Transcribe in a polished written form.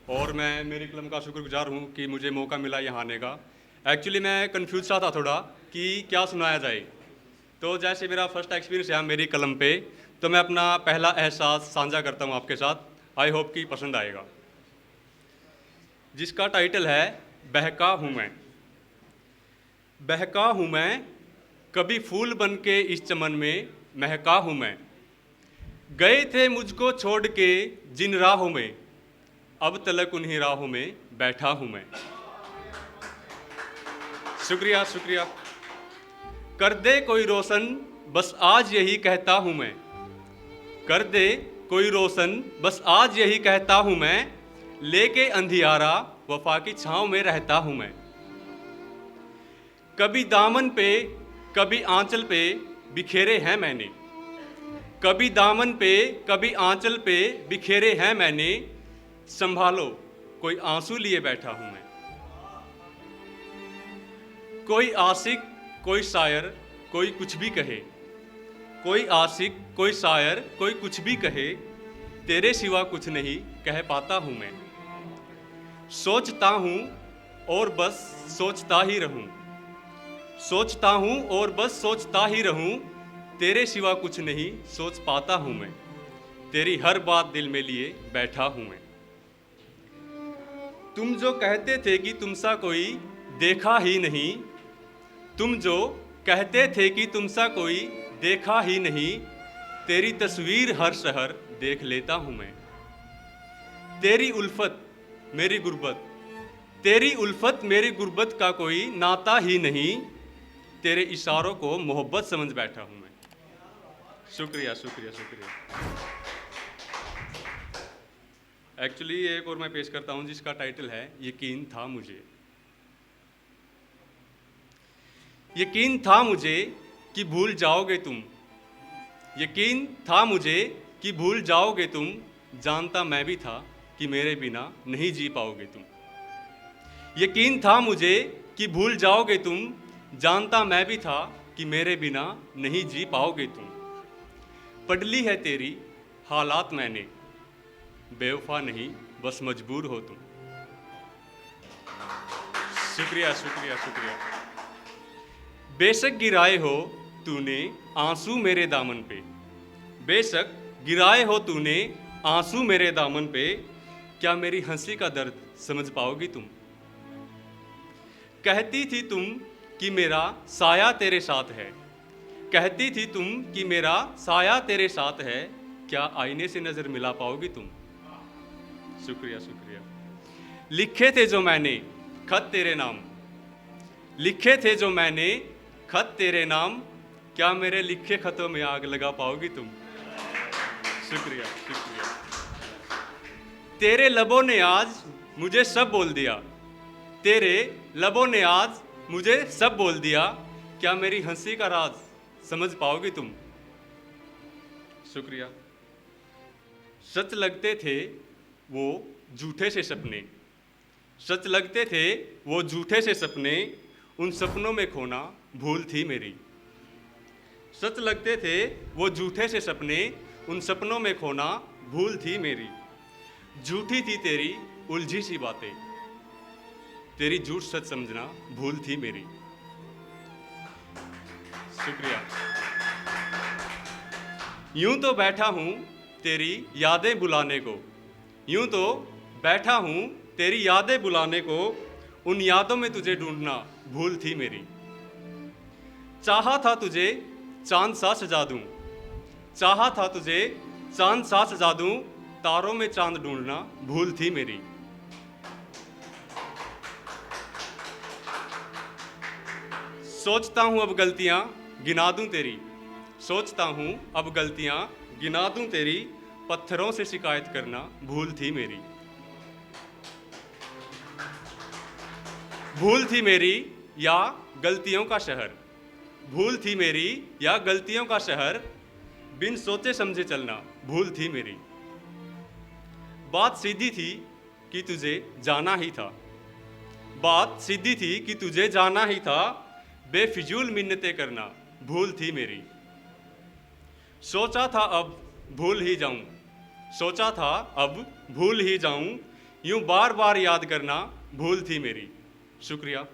और मैं मेरी कलम का शुक्रगुजार हूँ कि मुझे मौका मिला यहाँ आने का। एक्चुअली मैं कंफ्यूज सा था थोड़ा कि क्या सुनाया जाए। तो जैसे मेरा फर्स्ट एक्सपीरियंस है मेरी कलम पे, तो मैं अपना पहला एहसास साझा करता हूँ आपके साथ। आई होप कि पसंद आएगा। जिसका टाइटल है बहका हूँ मैं। बहका हूँ मैं, कभी फूल बन के इस चमन में महका हूँ मैं। गए थे मुझको छोड़ के जिन राहों में, अब तलक उन्हीं राहों में बैठा हूँ मैं। शुक्रिया शुक्रिया। कर दे कोई रोशन बस आज यही कहता हूँ मैं। कर दे कोई रोशन बस आज यही कहता हूँ मैं। लेके अंधियारा वफा की छाँव में रहता हूँ मैं। कभी दामन पे कभी आंचल पे बिखेरे हैं मैंने। कभी दामन पे कभी आंचल पे बिखेरे हैं मैंने। संभालो कोई आंसू लिए बैठा हूं मैं। कोई आशिक कोई शायर कोई कुछ भी कहे। कोई आशिक कोई शायर कोई कुछ भी कहे। तेरे सिवा कुछ नहीं कह पाता हूं मैं। सोचता हूं और बस सोचता ही रहूं। सोचता हूं और बस सोचता ही रहूं। तेरे सिवा कुछ नहीं सोच पाता हूं मैं। तेरी हर बात दिल में लिए बैठा हूं मैं। तुम जो कहते थे कि तुमसा कोई देखा ही नहीं। तुम जो कहते थे कि तुमसा कोई देखा ही नहीं। तेरी तस्वीर हर शहर देख लेता हूं मैं। तेरी उल्फत मेरी गुर्बत, तेरी उल्फत मेरी गुर्बत का कोई नाता ही नहीं। तेरे इशारों को मोहब्बत समझ बैठा हूं मैं। शुक्रिया शुक्रिया शुक्रिया। एक्चुअली एक और मैं पेश करता हूं जिसका टाइटल है यकीन था मुझे। यकीन था मुझे कि भूल जाओगे तुम। यकीन था मुझे कि भूल जाओगे तुम। जानता मैं भी था कि मेरे बिना नहीं जी पाओगे तुम। यकीन था मुझे कि भूल जाओगे तुम। जानता मैं भी था कि मेरे बिना नहीं जी पाओगे तुम। पढ़ ली है तेरी हालात मैंने। बेवफा नहीं बस मजबूर हो तुम। शुक्रिया शुक्रिया शुक्रिया। बेशक गिराए हो तूने आंसू मेरे दामन पे। बेशक गिराए हो तूने आंसू मेरे दामन पे। क्या मेरी हंसी का दर्द समझ पाओगी तुम। कहती थी तुम कि मेरा साया तेरे साथ है। कहती थी तुम कि मेरा साया तेरे साथ है। क्या आईने से नजर मिला पाओगी तुम। शुक्रिया शुक्रिया। लिखे थे जो मैंने खत तेरे नाम। लिखे थे जो मैंने खत तेरे नाम। क्या मेरे लिखे खतों में आग लगा पाओगी तुम। शुक्रिया शुक्रिया। तेरे लबों ने आज मुझे सब बोल दिया। तेरे लबों ने आज मुझे सब बोल दिया। क्या मेरी हंसी का राज समझ पाओगी तुम। शुक्रिया। सच लगते थे वो झूठे से सपने। सच लगते थे वो झूठे से सपने। उन सपनों में खोना भूल थी मेरी। सच लगते थे वो झूठे से सपने। उन सपनों में खोना भूल थी मेरी। झूठी थी तेरी उलझी सी बातें। तेरी झूठ सच समझना भूल थी मेरी। शुक्रिया। यूं तो बैठा हूं तेरी यादें बुलाने को। यूं तो बैठा हूं तेरी यादें बुलाने को। उन यादों में तुझे ढूंढना भूल थी मेरी। चाहा था तुझे चांद सा सजा दूं। चाहा था तुझे चांद सा सजा दूं। तारों में चांद ढूंढना भूल थी मेरी। सोचता हूं अब गलतियां गिना दूं तेरी। सोचता हूं अब गलतियां गिना दूं तेरी। पत्थरों से शिकायत करना भूल थी मेरी। भूल थी मेरी या गलतियों का शहर। भूल थी मेरी या गलतियों का शहर। बिन सोचे समझे चलना भूल थी मेरी। बात सीधी थी कि तुझे जाना ही था। बात सीधी थी कि तुझे जाना ही था। बेफिजूल मिन्नतें करना भूल थी मेरी। सोचा था अब भूल ही जाऊं। सोचा था अब भूल ही जाऊं। यूं बार बार याद करना भूल थी मेरी। शुक्रिया।